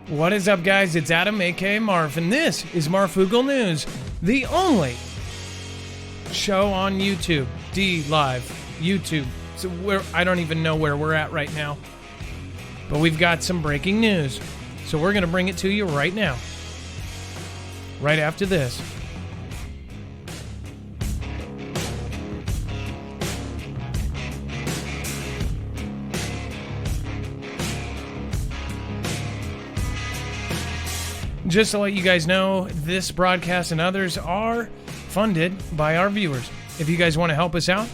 What is up, guys? It's Adam, aka Marf, and this is Marfoogle News, the only show on YouTube, D-Live, YouTube. So I don't even know where we're at right now, but we've got some breaking news, so we're going to bring it to you right now, right after this. Just to let you guys know, this broadcast and others are funded by our viewers. If you guys want to help us out,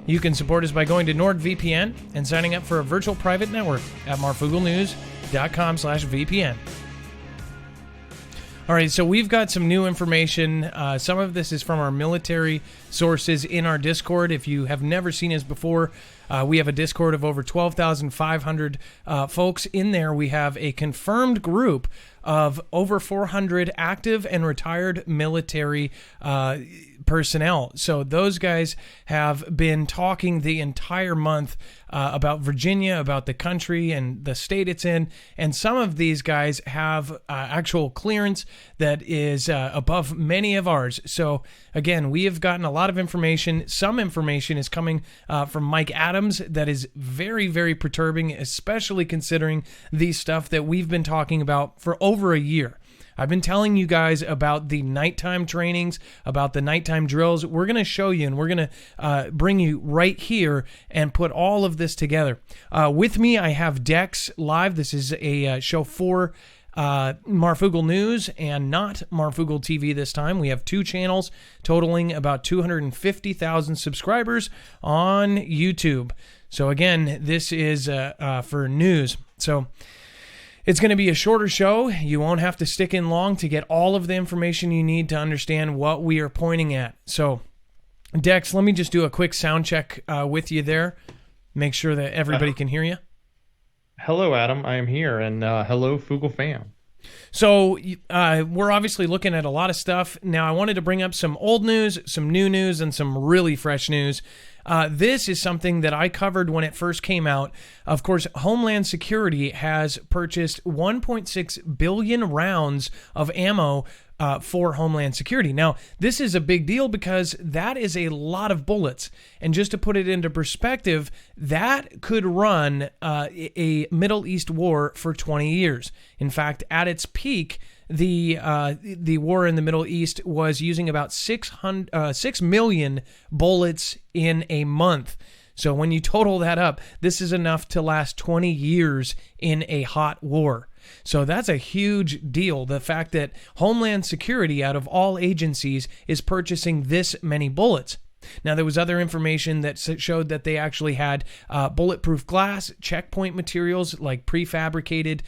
you can support us by going to NordVPN and signing up for a virtual private network at marfooglenews.com/VPN. All right, so we've got some new information. Some of this is from our military sources in our Discord. If you have never seen us before, we have a Discord of over 12,500 folks. In there, we have a confirmed group of over 400 active and retired military personnel. So those guys have been talking the entire month about Virginia, about the country and the state it's in. And some of these guys have actual clearance that is above many of ours. So again, we have gotten a lot of information. Some information is coming from Mike Adams that is very, very perturbing, especially considering the stuff that we've been talking about for over a year. I've been telling you guys about the nighttime trainings, about the nighttime drills. We're going to show you, and we're going to bring you right here and put all of this together. With me, I have Dex live. This is a show for Marfoogle News and not Marfoogle TV this time. We have two channels totaling about 250,000 subscribers on YouTube. So again, this is for news. So it's going to be a shorter show. You won't have to stick in long to get all of the information you need to understand what we are pointing at. So, Dex, let me just do a quick sound check with you there. Make sure that everybody can hear you. Hello, Adam. I am here, and hello, Foogle fam. So, we're obviously looking at a lot of stuff. Now, I wanted to bring up some old news, some new news, and some really fresh news. This is something that I covered when it first came out. Of course, Homeland Security has purchased 1.6 billion rounds of ammo for Homeland Security. Now, this is a big deal because that is a lot of bullets. And just to put it into perspective, that could run a Middle East war for 20 years. In fact, at its peak, the war in the Middle East was using about 6 million bullets in a month. So when you total that up, this is enough to last 20 years in a hot war. So that's a huge deal. The fact that Homeland Security, out of all agencies, is purchasing this many bullets. Now, there was other information that showed that they actually had bulletproof glass, checkpoint materials, like prefabricated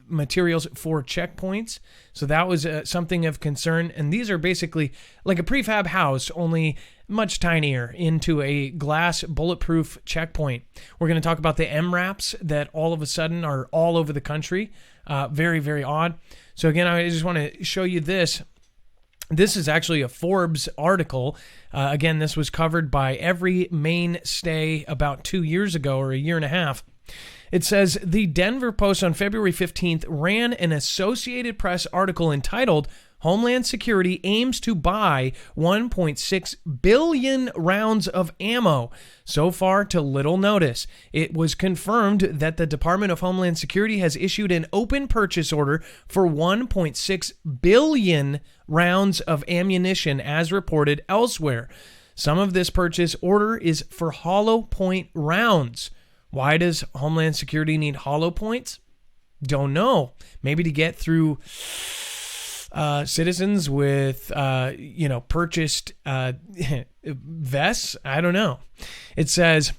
materials for checkpoints. So that was something of concern. And these are basically like a prefab house, only much tinier, into a glass bulletproof checkpoint. We're going to talk about the MRAPs that all of a sudden are all over the country. Very, very odd. So again, I just want to show you this. This is actually a Forbes article. Again, this was covered by every mainstay about 2 years ago, or a year and a half. It says, the Denver Post on February 15th ran an Associated Press article entitled, Homeland Security aims to buy 1.6 billion rounds of ammo. So far, to little notice. It was confirmed that the Department of Homeland Security has issued an open purchase order for 1.6 billion rounds of ammunition, as reported elsewhere. Some of this purchase order is for hollow point rounds. Why does Homeland Security need hollow points? Don't know. Maybe to get through citizens with, purchased vests. I don't know. It says,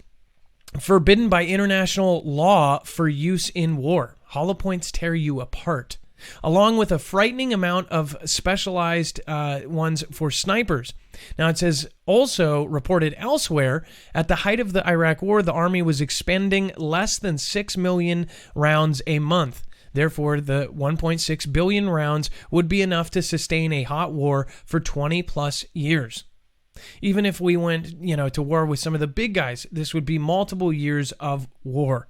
forbidden by international law for use in war. Hollow points tear you apart. Along with a frightening amount of specialized ones for snipers. Now, it says, also reported elsewhere, at the height of the Iraq War, the Army was expending less than 6 million rounds a month. Therefore, the 1.6 billion rounds would be enough to sustain a hot war for 20 plus years. Even if we went, to war with some of the big guys, this would be multiple years of war.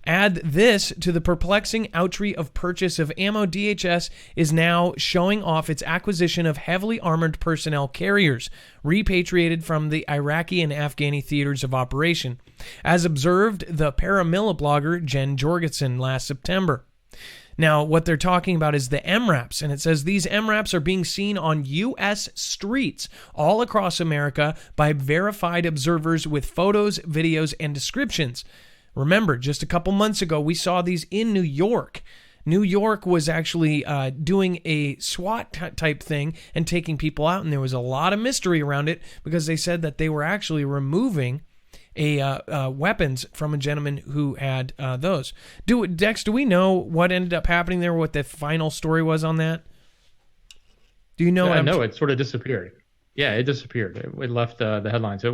Add this to the perplexing outreach of purchase of ammo. DHS is now showing off its acquisition of heavily armored personnel carriers, repatriated from the Iraqi and Afghani theaters of operation, as observed the paramilitary blogger Jen Jorgensen last September. Now, what they're talking about is the MRAPs, and it says these MRAPs are being seen on U.S. streets all across America by verified observers with photos, videos, and descriptions. Remember, just a couple months ago, we saw these in New York. New York was actually doing a SWAT type thing and taking people out, and there was a lot of mystery around it because they said that they were actually removing weapons from a gentleman who had those. Dex, do we know what ended up happening there? What the final story was on that? Do you know? No, it sort of disappeared. Yeah, it disappeared. It left the headlines. They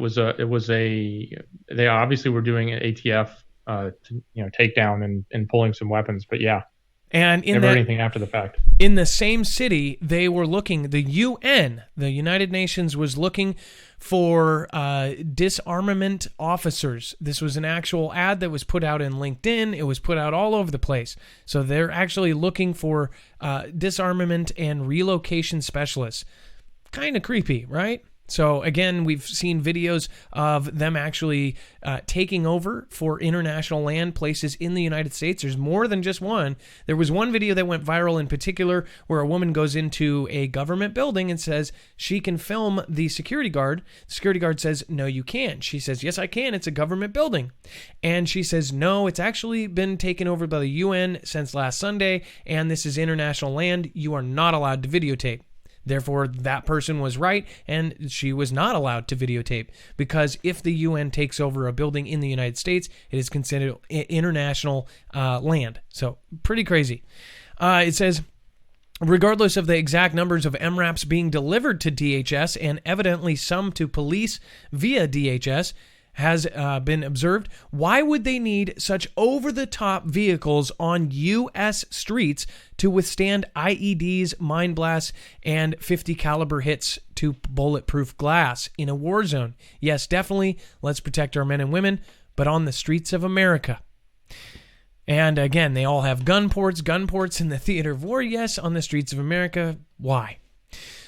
obviously were doing an ATF, takedown and pulling some weapons. But yeah, and never anything after the fact. In the same city, they were looking. The UN, the United Nations, was looking for disarmament officers. This was an actual ad that was put out in LinkedIn. It was put out all over the place. So they're actually looking for disarmament and relocation specialists. Kind of creepy, right? So again, we've seen videos of them actually taking over for international land places in the United States. There's more than just one. There was one video that went viral in particular where a woman goes into a government building and says she can film the security guard. The security guard says, no, you can't. She says, yes, I can. It's a government building. And she says, no, it's actually been taken over by the UN since last Sunday, and this is international land. You are not allowed to videotape. Therefore, that person was right, and she was not allowed to videotape, because if the UN takes over a building in the United States, it is considered international land. So, pretty crazy. It says, regardless of the exact numbers of MRAPs being delivered to DHS, and evidently some to police via DHS, has been observed, why would they need such over-the-top vehicles on U.S. streets to withstand IEDs, mine blasts, and 50 caliber hits to bulletproof glass in a war zone? Yes, definitely, let's protect our men and women, but on the streets of America. And again, they all have gun ports in the theater of war. Yes, on the streets of America. Why?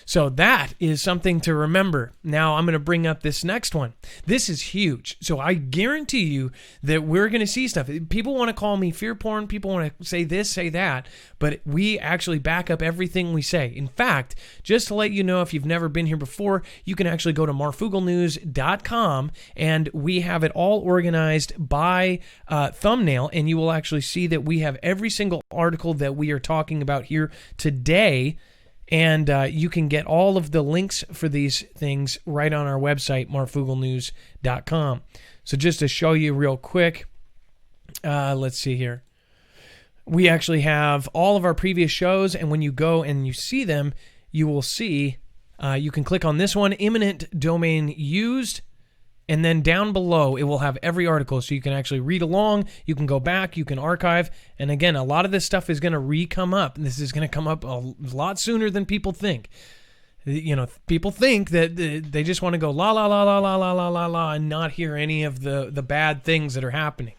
So that is something to remember. Now I'm going to bring up this next one. This is huge. So I guarantee you that we're going to see stuff. People want to call me fear porn. People want to say this, say that. But we actually back up everything we say. In fact, just to let you know, if you've never been here before, you can actually go to marfooglenews.com, and we have it all organized by thumbnail, and you will actually see that we have every single article that we are talking about here today. And you can get all of the links for these things right on our website, marfooglenews.com. So just to show you real quick, let's see here. We actually have all of our previous shows, and when you go and you see them, you will see, you can click on this one, imminent domain used, and then down below, it will have every article, so you can actually read along, you can go back, you can archive, and again, a lot of this stuff is going to re-come up. This is going to come up a lot sooner than people think. You know, people think that they just want to go la la la la la la la la la and not hear any of the bad things that are happening.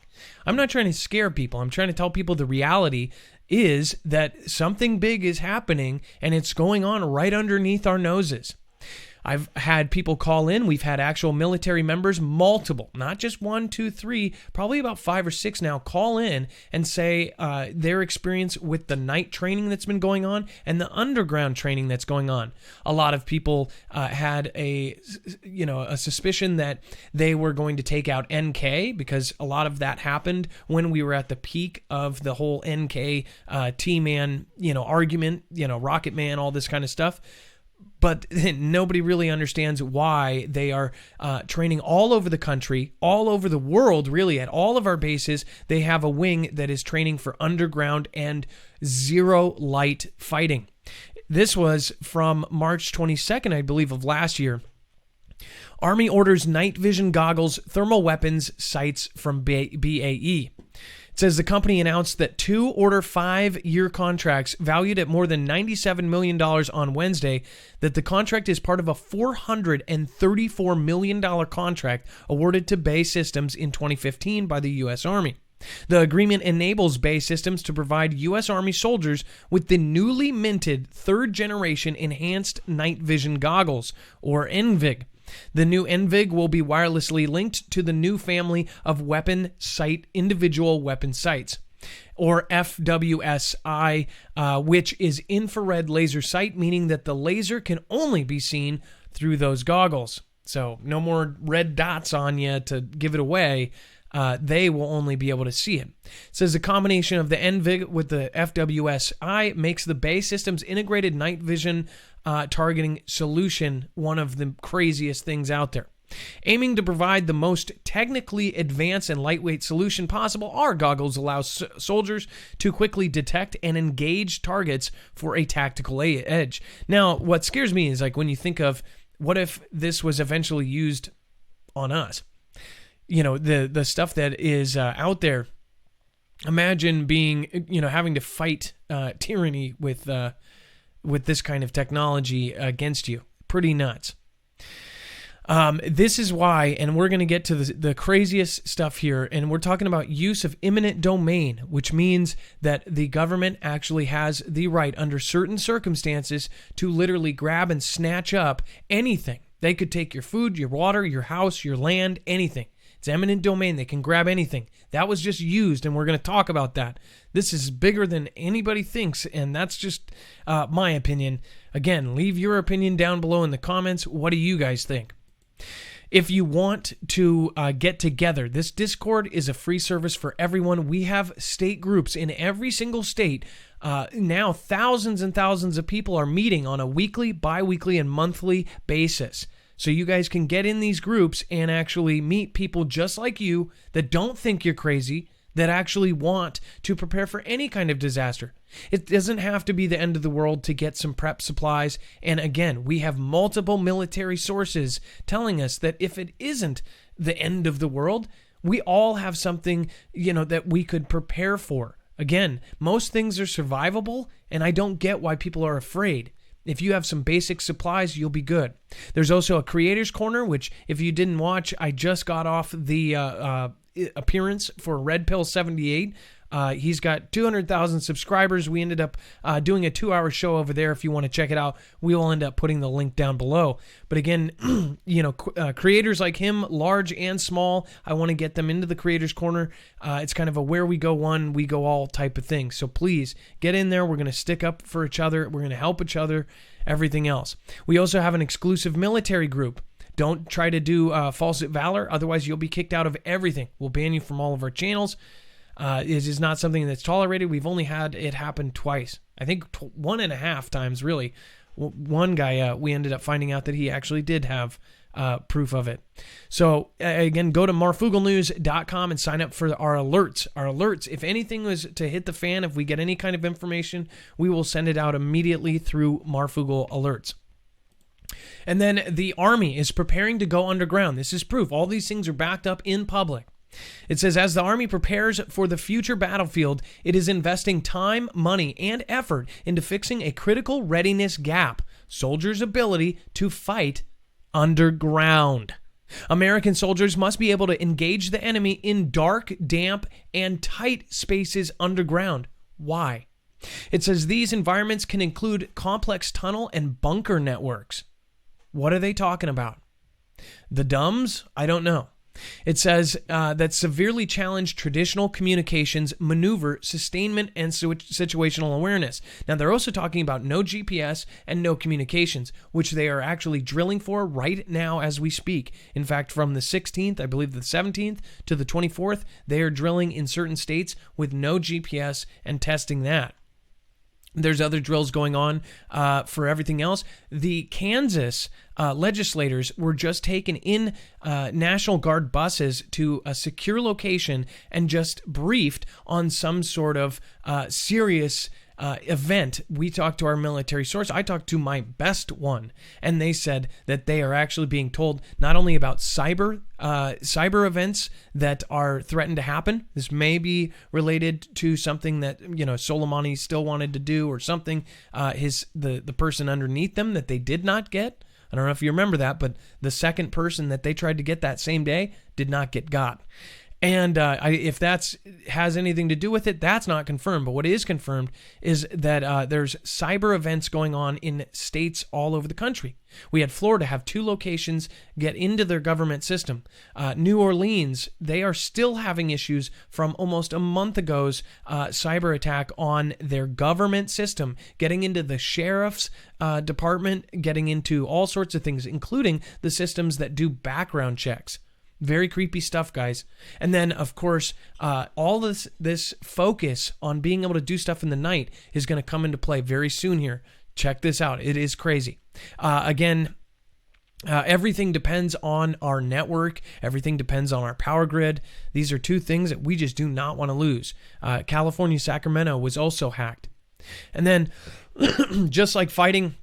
I'm not trying to scare people. I'm trying to tell people the reality is that something big is happening, and it's going on right underneath our noses. I've had people call in. We've had actual military members, multiple, not just 1, 2, 3, probably about 5 or 6 now, call in and say their experience with the night training that's been going on and the underground training that's going on. A lot of people had a suspicion that they were going to take out NK, because a lot of that happened when we were at the peak of the whole NK T-Man, argument, Rocket Man, all this kind of stuff. But nobody really understands why they are training all over the country, all over the world, really, at all of our bases. They have a wing that is training for underground and zero light fighting. This was from March 22nd, I believe, of last year. Army orders night vision goggles, thermal weapons, sights from BAE. It says the company announced that 2 order 5-year contracts valued at more than $97 million on Wednesday, that the contract is part of a $434 million contract awarded to BAE Systems in 2015 by the U.S. Army. The agreement enables BAE Systems to provide U.S. Army soldiers with the newly minted third-generation Enhanced Night Vision Goggles, or NVIG. The new NVIG will be wirelessly linked to the new family of weapon sight individual weapon sights, or FWSI, which is infrared laser sight, meaning that the laser can only be seen through those goggles. So no more red dots on you to give it away. They will only be able to see it. It says the combination of the NVIG with the FWSI makes the BAE Systems integrated night vision targeting solution one of the craziest things out there. Aiming to provide the most technically advanced and lightweight solution possible, our goggles allow soldiers to quickly detect and engage targets for a tactical edge. Now, what scares me is like when you think of what if this was eventually used on us? You know, the stuff that is out there. Imagine being, having to fight tyranny with this kind of technology against you. Pretty nuts. This is why, and we're going to get to the craziest stuff here, and we're talking about use of eminent domain, which means that the government actually has the right, under certain circumstances, to literally grab and snatch up anything. They could take your food, your water, your house, your land, anything. It's eminent domain. They can grab anything. That was just used, and we're going to talk about that. This is bigger than anybody thinks, and that's just my opinion. Again, leave your opinion down below in the comments. What do you guys think? If you want to get together, this Discord is a free service for everyone. We have state groups in every single state. Now, thousands and thousands of people are meeting on a weekly, bi-weekly, and monthly basis. So you guys can get in these groups and actually meet people just like you that don't think you're crazy, that actually want to prepare for any kind of disaster. It doesn't have to be the end of the world to get some prep supplies. And again, we have multiple military sources telling us that if it isn't the end of the world, we all have something, that we could prepare for. Again, most things are survivable, and I don't get why people are afraid. If you have some basic supplies, you'll be good. There's also a creators corner, which if you didn't watch, I just got off the appearance for Red Pill 78. He's got 200,000 subscribers. We ended up doing a 2-hour show over there. If you want to check it out, we will end up putting the link down below. But again, creators like him, large and small, I want to get them into the creators corner. It's kind of a where we go one, we go all type of thing. So please get in there. We're going to stick up for each other. We're going to help each other, everything else. We also have an exclusive military group. Don't try to do false valor. Otherwise, you'll be kicked out of everything. We'll ban you from all of our channels. It is not something that's tolerated. We've only had it happen twice. I think 1.5 times, really. One guy, we ended up finding out that he actually did have proof of it. So, again, go to marfooglenews.com and sign up for our alerts. Our alerts, if anything was to hit the fan, if we get any kind of information, we will send it out immediately through Marfoogle Alerts. And then the Army is preparing to go underground. This is proof. All these things are backed up in public. It says, as the Army prepares for the future battlefield, it is investing time, money, and effort into fixing a critical readiness gap, soldiers' ability to fight underground. American soldiers must be able to engage the enemy in dark, damp, and tight spaces underground. Why? It says these environments can include complex tunnel and bunker networks. What are they talking about? The dumbs? I don't know. It says that severely challenged traditional communications, maneuver, sustainment, and situational awareness. Now, they're also talking about no GPS and no communications, which they are actually drilling for right now as we speak. In fact, from the 16th, I believe the 17th, to the 24th, they are drilling in certain states with no GPS and testing that. There's other drills going on for everything else. The Kansas legislators were just taken in National Guard buses to a secure location and just briefed on some sort of serious event. We talked to our military source. I talked to my best one, and they said that they are actually being told not only about cyber events that are threatened to happen. This may be related to something that Soleimani still wanted to do, or something. The person underneath them that they did not get. I don't know if you remember that, but the second person that they tried to get that same day did not get got. And if that's has anything to do with it, that's not confirmed. But what is confirmed is that there's cyber events going on in states all over the country. We had Florida have 2 locations get into their government system. New Orleans, they are still having issues from almost a month ago's cyber attack on their government system, getting into the sheriff's department, getting into all sorts of things, including the systems that do background checks. Very creepy stuff, guys. And then, of course, all this focus on being able to do stuff in the night is going to come into play very soon here. Check this out. It is crazy. Again, everything depends on our network. Everything depends on our power grid. These are 2 things that we just do not want to lose. California, Sacramento was also hacked. And then, just like fighting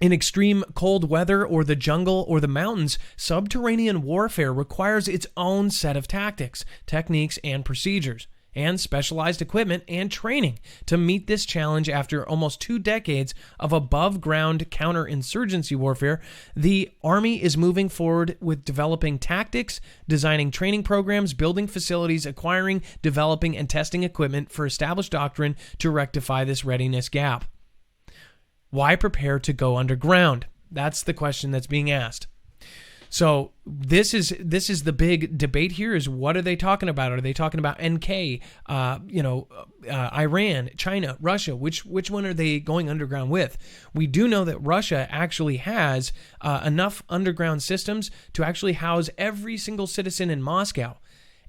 in extreme cold weather or the jungle or the mountains, subterranean warfare requires its own set of tactics, techniques, and procedures, and specialized equipment and training to meet this challenge. After almost 2 decades of above-ground counterinsurgency warfare, the Army is moving forward with developing tactics, designing training programs, building facilities, acquiring, developing, and testing equipment for established doctrine to rectify this readiness gap. Why prepare to go underground? That's the question that's being asked. So this is the big debate here: is what are they talking about? Are they talking about NK, Iran, China, Russia? Which one are they going underground with? We do know that Russia actually has enough underground systems to actually house every single citizen in Moscow,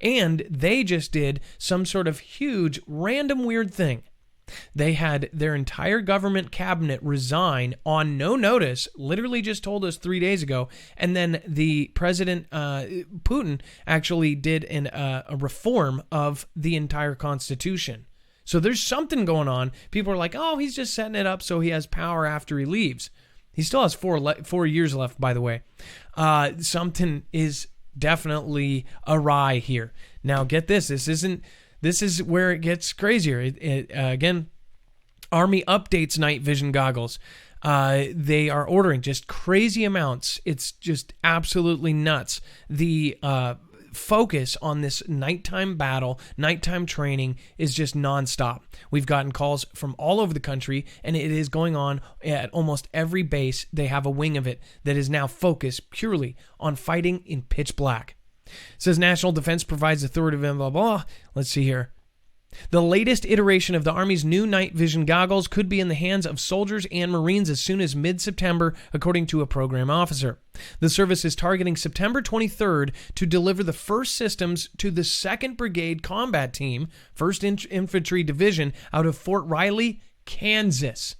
and they just did some sort of huge, random, weird thing. They had their entire government cabinet resign on no notice, literally just told us 3 days ago. And then the President Putin actually did a reform of the entire Constitution. So there's something going on. People are like, oh, he's just setting it up so he has power after he leaves. He still has 4 years left, by the way. Something is definitely awry here. Now, get this. This is where it gets crazier. Again, Army updates night vision goggles. They are ordering just crazy amounts. It's just absolutely nuts. The focus on this nighttime battle, nighttime training is just nonstop. We've gotten calls from all over the country, and it is going on at almost every base. They have a wing of it that is now focused purely on fighting in pitch black. It says National Defense provides authoritative blah, blah, blah. Let's see here. The latest iteration of the Army's new night vision goggles could be in the hands of soldiers and Marines as soon as mid-September, according to a program officer. The service is targeting September 23rd to deliver the first systems to the 2nd Brigade Combat Team, 1st Infantry Division, out of Fort Riley, Kansas.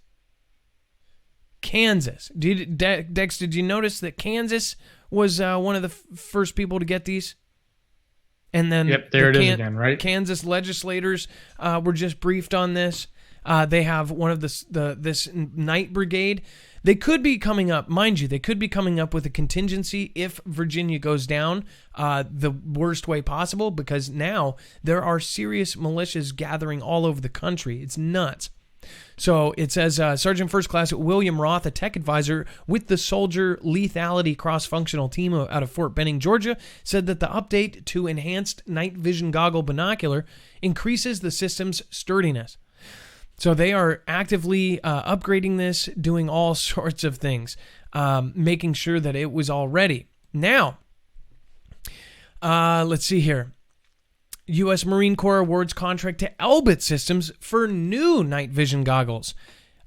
Kansas. Dex, did you notice that Kansas was one of the first people to get these? And then it is again, right? Kansas legislators were just briefed on this. They have one of this night brigade. They could be coming up, mind you, they could be coming up with a contingency if Virginia goes down the worst way possible, because now there are serious militias gathering all over the country. It's nuts. So it says Sergeant First Class William Roth, a tech advisor with the Soldier Lethality Cross-Functional Team out of Fort Benning, Georgia, said that the update to enhanced night vision goggle binocular increases the system's sturdiness. So they are actively upgrading this, doing all sorts of things, making sure that it was all ready. Now, let's see here. U.S. Marine Corps awards contract to Elbit Systems for new night vision goggles.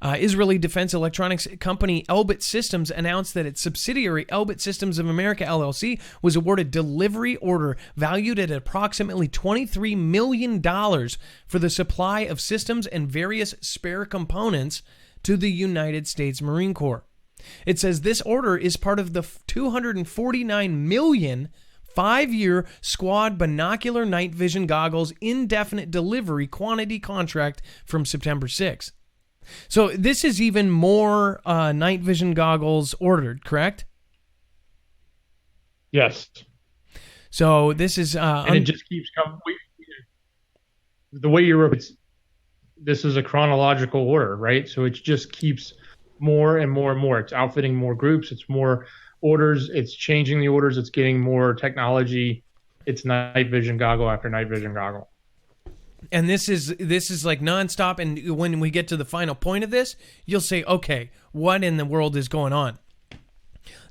Israeli defense electronics company Elbit Systems announced that its subsidiary Elbit Systems of America LLC was awarded delivery order valued at approximately $23 million for the supply of systems and various spare components to the United States Marine Corps. It says this order is part of the $249 million 5-year squad binocular night vision goggles indefinite delivery quantity contract from September 6th. So this is even more night vision goggles ordered, correct? Yes. So this is... and it just keeps coming. The way you wrote it, this is a chronological order, right? So it just keeps more and more and more. It's outfitting more groups. It's more orders. It's changing the orders. It's getting more technology. it's night vision goggle after night vision goggle. And this is like nonstop. And when we get to the final point of this, you'll say, okay, what in the world is going on?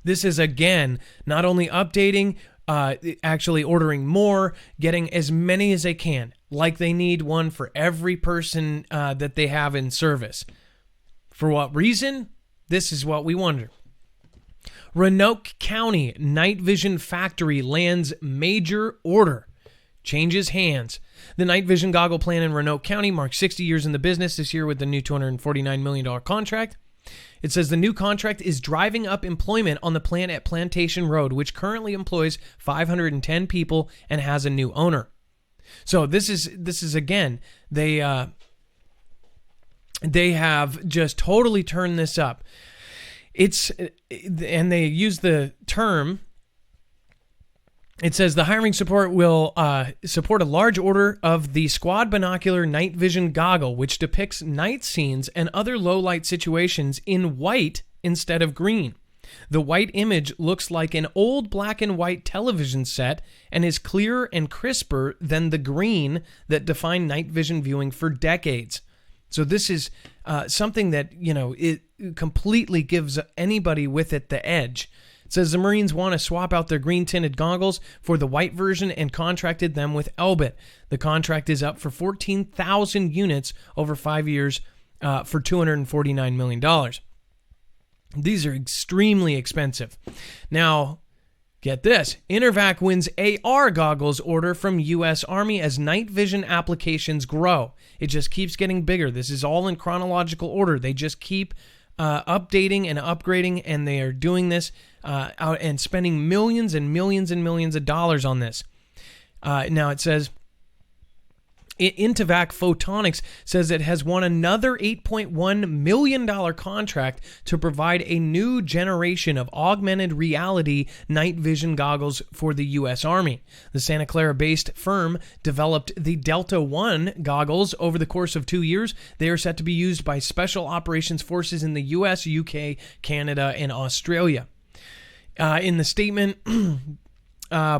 This is, again, not only updating, actually ordering more, getting as many as they can, like they need one for every person that they have in service. For what reason? This is what we wonder. Roanoke County Night Vision Factory lands major order. Changes hands. The night vision goggle plant in Roanoke County marks 60 years in the business this year with the new $249 million contract. It says the new contract is driving up employment on the plant at Plantation Road, which currently employs 510 people and has a new owner. So this is again, they have just totally turned this up. And they use the term. It says the hiring support will support a large order of the Squad Binocular Night Vision Goggle, which depicts night scenes and other low-light situations in white instead of green. The white image looks like an old black and white television set and is clearer and crisper than the green that defined night vision viewing for decades. So this is something that, it completely gives anybody with it the edge. It says the Marines want to swap out their green-tinted goggles for the white version and contracted them with Elbit. The contract is up for 14,000 units over 5 years for $249 million. These are extremely expensive. Now, get this. Intervac wins AR goggles order from U.S. Army as night vision applications grow. It just keeps getting bigger. This is all in chronological order. They just keep updating and upgrading, and they are doing this out and spending millions and millions and millions of dollars on this. Now it says Intervac Photonics says it has won another $8.1 million contract to provide a new generation of augmented reality night vision goggles for the U.S. Army. The Santa Clara-based firm developed the Delta One goggles over the course of 2 years. They are set to be used by Special Operations Forces in the U.S., UK, Canada, and Australia. In the statement,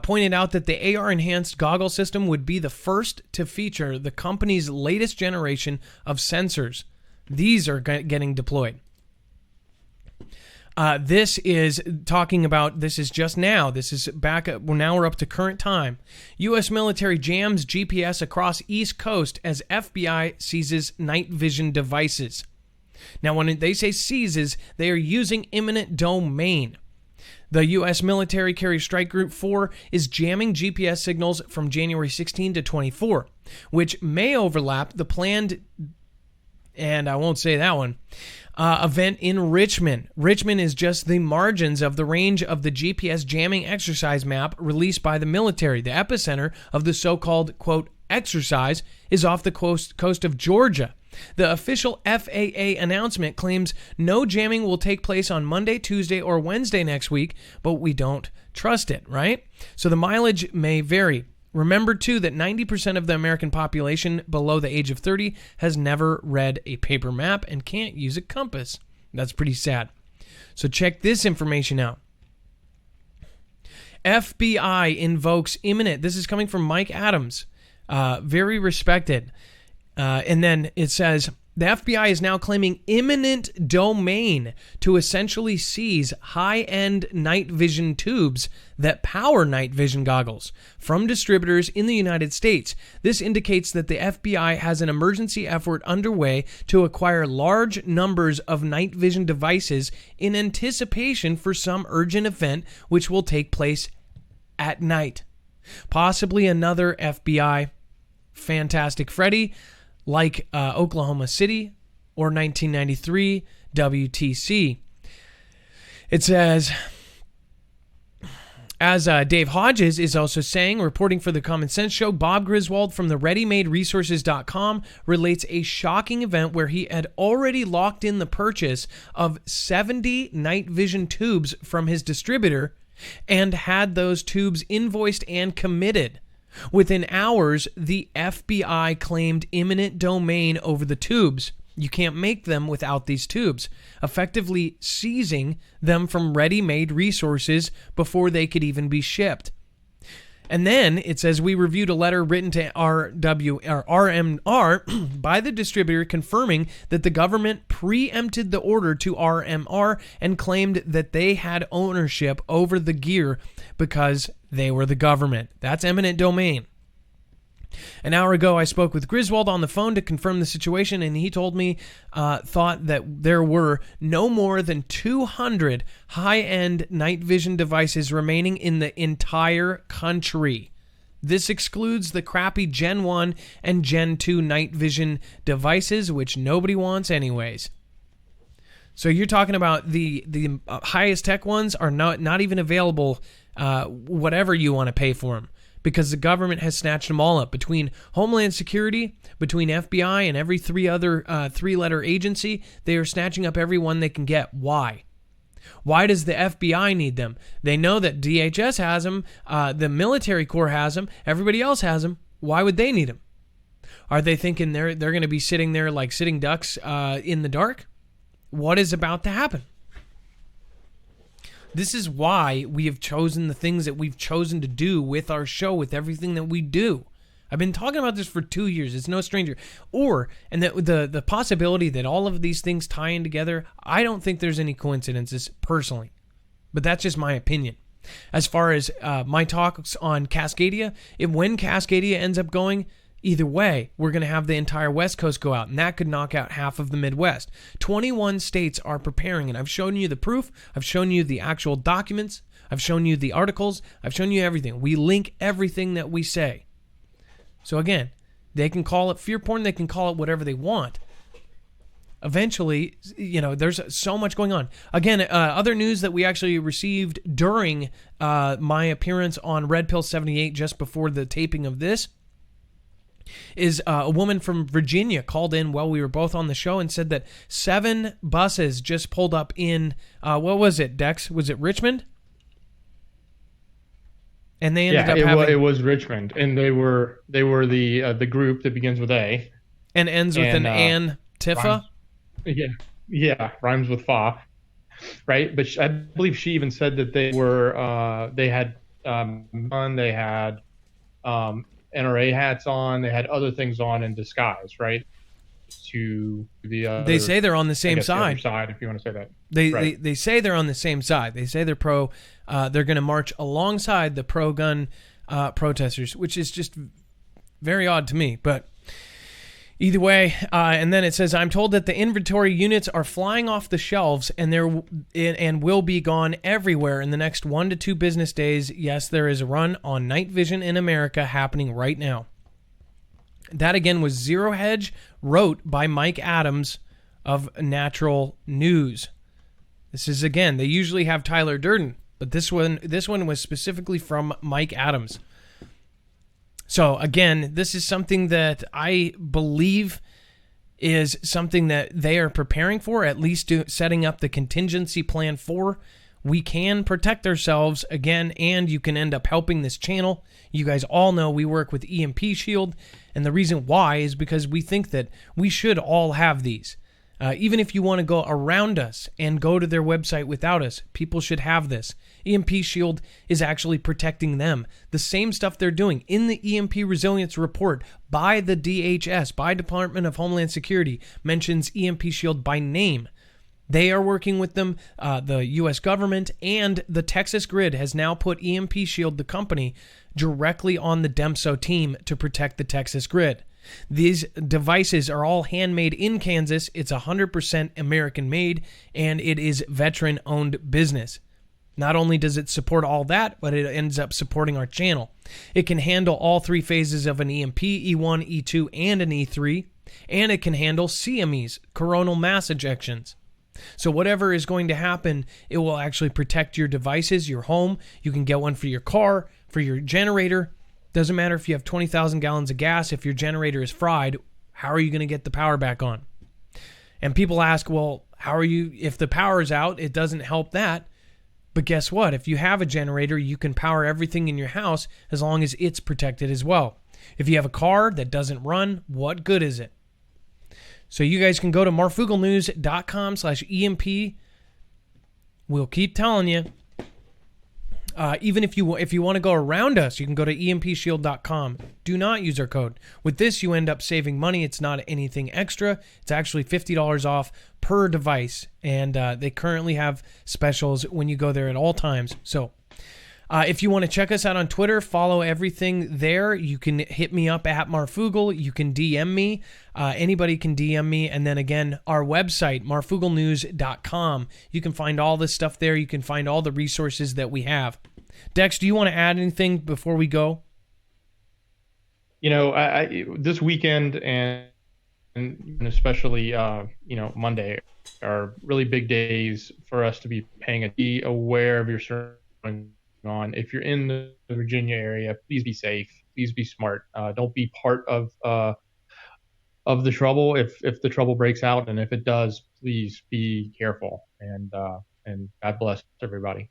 pointed out that the AR-enhanced goggle system would be the first to feature the company's latest generation of sensors. These are getting deployed. This is talking about, this is just now, this is back, now we're up to current time. U.S. military jams GPS across East Coast as FBI seizes night vision devices. Now, when they say seizes, they are using eminent domain. The U.S. military carrier Strike Group 4 is jamming GPS signals from January 16 to 24, which may overlap the planned, and I won't say that one, event in Richmond. Richmond is just the margins of the range of the GPS jamming exercise map released by the military. The epicenter of the so-called, quote, exercise is off the coast of Georgia. The official FAA announcement claims no jamming will take place on Monday, Tuesday, or Wednesday next week, but we don't trust it, right? So the mileage may vary. Remember, too, that 90% of the American population below the age of 30 has never read a paper map and can't use a compass. That's pretty sad. So check this information out. FBI invokes EMINENT. This is coming from Mike Adams. Very respected. And then it says, the FBI is now claiming eminent domain to essentially seize high-end night vision tubes that power night vision goggles from distributors in the United States. This indicates that the FBI has an emergency effort underway to acquire large numbers of night vision devices in anticipation for some urgent event which will take place at night. Possibly another FBI Fantastic Freddy, like Oklahoma City or 1993 WTC. It says, as Dave Hodges is also saying, reporting for the Common Sense Show, Bob Griswold from the ReadyMadeResources.com relates a shocking event where he had already locked in the purchase of 70 night vision tubes from his distributor and had those tubes invoiced and committed. Within hours, the FBI claimed eminent domain over the tubes. You can't make them without these tubes, effectively seizing them from ready-made resources before they could even be shipped. And then it says, we reviewed a letter written to RMR by the distributor confirming that the government preempted the order to RMR and claimed that they had ownership over the gear because they were the government. That's eminent domain. An hour ago, I spoke with Griswold on the phone to confirm the situation, and he told me thought that there were no more than 200 high-end night vision devices remaining in the entire country. This excludes the crappy Gen 1 and Gen 2 night vision devices, which nobody wants anyways. So you're talking about the highest tech ones are not even available, whatever you want to pay for them, because the government has snatched them all up. Between Homeland Security, between FBI, and every three-letter agency, they are snatching up every one they can get. Why? Why does the FBI need them? They know that DHS has them, the military corps has them, everybody else has them. Why would they need them? Are they thinking they're going to be sitting there like sitting ducks in the dark? What is about to happen? This is why we have chosen the things that we've chosen to do with our show, with everything that we do. I've been talking about this for 2 years. It's no stranger. And the possibility that all of these things tie in together, I don't think there's any coincidences personally. But that's just my opinion. As far as my talks on Cascadia, when Cascadia ends up going, either way, we're going to have the entire West Coast go out, and that could knock out half of the Midwest. 21 states are preparing, and I've shown you the proof. I've shown you the actual documents. I've shown you the articles. I've shown you everything. We link everything that we say. So again, they can call it fear porn. They can call it whatever they want. Eventually, there's so much going on. Again, other news that we actually received during my appearance on Red Pill 78 just before the taping of this is a woman from Virginia called in while we were both on the show and said that 7 buses just pulled up in, what was it, Dex? Was it Richmond? And they ended up having... it was Richmond, and they were the group that begins with A. And ends with an Ann Tifa? Rhymes with Fa, right? But I believe she even said that they had NRA hats on. They had other things on in disguise, right? To the they say they're on the same side. The other side, if you want to say that. They say they're on the same side. They say they're pro. They're going to march alongside the pro-gun protesters, which is just very odd to me. But either way, and then it says, I'm told that the inventory units are flying off the shelves and will be gone everywhere in the next 1 to 2 business days. Yes, there is a run on night vision in America happening right now. That again was Zero Hedge, wrote by Mike Adams of Natural News. This is again, they usually have Tyler Durden, but this one was specifically from Mike Adams. So again, this is something that I believe is something that they are preparing for, at least setting up the contingency plan for. We can protect ourselves again, and you can end up helping this channel. You guys all know we work with EMP Shield, and the reason why is because we think that we should all have these. Even if you want to go around us and go to their website without us, people should have this. EMP Shield is actually protecting them. The same stuff they're doing in the EMP Resilience Report by the DHS, by Department of Homeland Security, mentions EMP Shield by name. They are working with them, the U.S. government, and the Texas Grid has now put EMP Shield, the company, directly on the DEMSO team to protect the Texas Grid. These devices are all handmade in Kansas. It's 100% American made, and it is veteran-owned business. Not only does it support all that, but it ends up supporting our channel. It can handle all 3 phases of an EMP, E1, E2, and an E3, and it can handle CMEs, coronal mass ejections. So whatever is going to happen, it will actually protect your devices, your home. You can get one for your car, for your generator. Doesn't matter if you have 20,000 gallons of gas. If your generator is fried, how are you going to get the power back on? And people ask, well, how are you, if the power is out, it doesn't help that. But guess what? If you have a generator, you can power everything in your house as long as it's protected as well. If you have a car that doesn't run, what good is it? So you guys can go to marfooglenews.com/EMP. We'll keep telling you. Even if you want to go around us, you can go to empshield.com. Do not use our code. With this, you end up saving money. It's not anything extra. It's actually $50 off per device, and they currently have specials when you go there at all times. So if you want to check us out on Twitter, follow everything there. You can hit me up at Marfoogle. You can DM me. Anybody can DM me. And then again, our website, marfooglenews.com. You can find all this stuff there. You can find all the resources that we have. Dex, do you want to add anything before we go? You know, I this weekend and especially Monday are really big days for us to be be aware of your surroundings. On. If you're in the Virginia area, please be safe. Please be smart. Don't be part of the trouble if the trouble breaks out, and if it does, please be careful. And God bless everybody.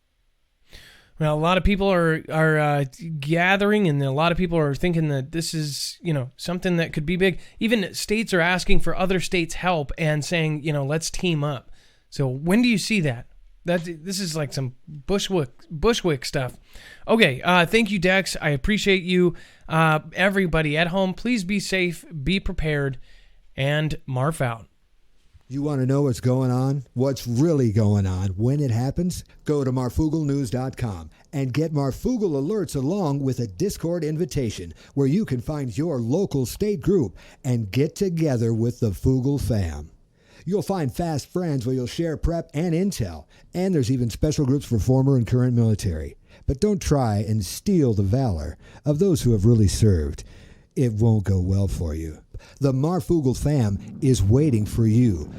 Well, a lot of people are gathering, and a lot of people are thinking that this is something that could be big. Even states are asking for other states' help and saying let's team up. So when do you see that? This is like some Bushwick stuff. Okay, thank you, Dex. I appreciate you. Everybody at home, please be safe, be prepared, and Marf out. You want to know what's going on? What's really going on when it happens? Go to marfooglenews.com and get Marfoogle alerts along with a Discord invitation where you can find your local state group and get together with the Foogle fam. You'll find fast friends where you'll share prep and intel, and there's even special groups for former and current military. But don't try and steal the valor of those who have really served. It won't go well for you. The Marfoogle fam is waiting for you.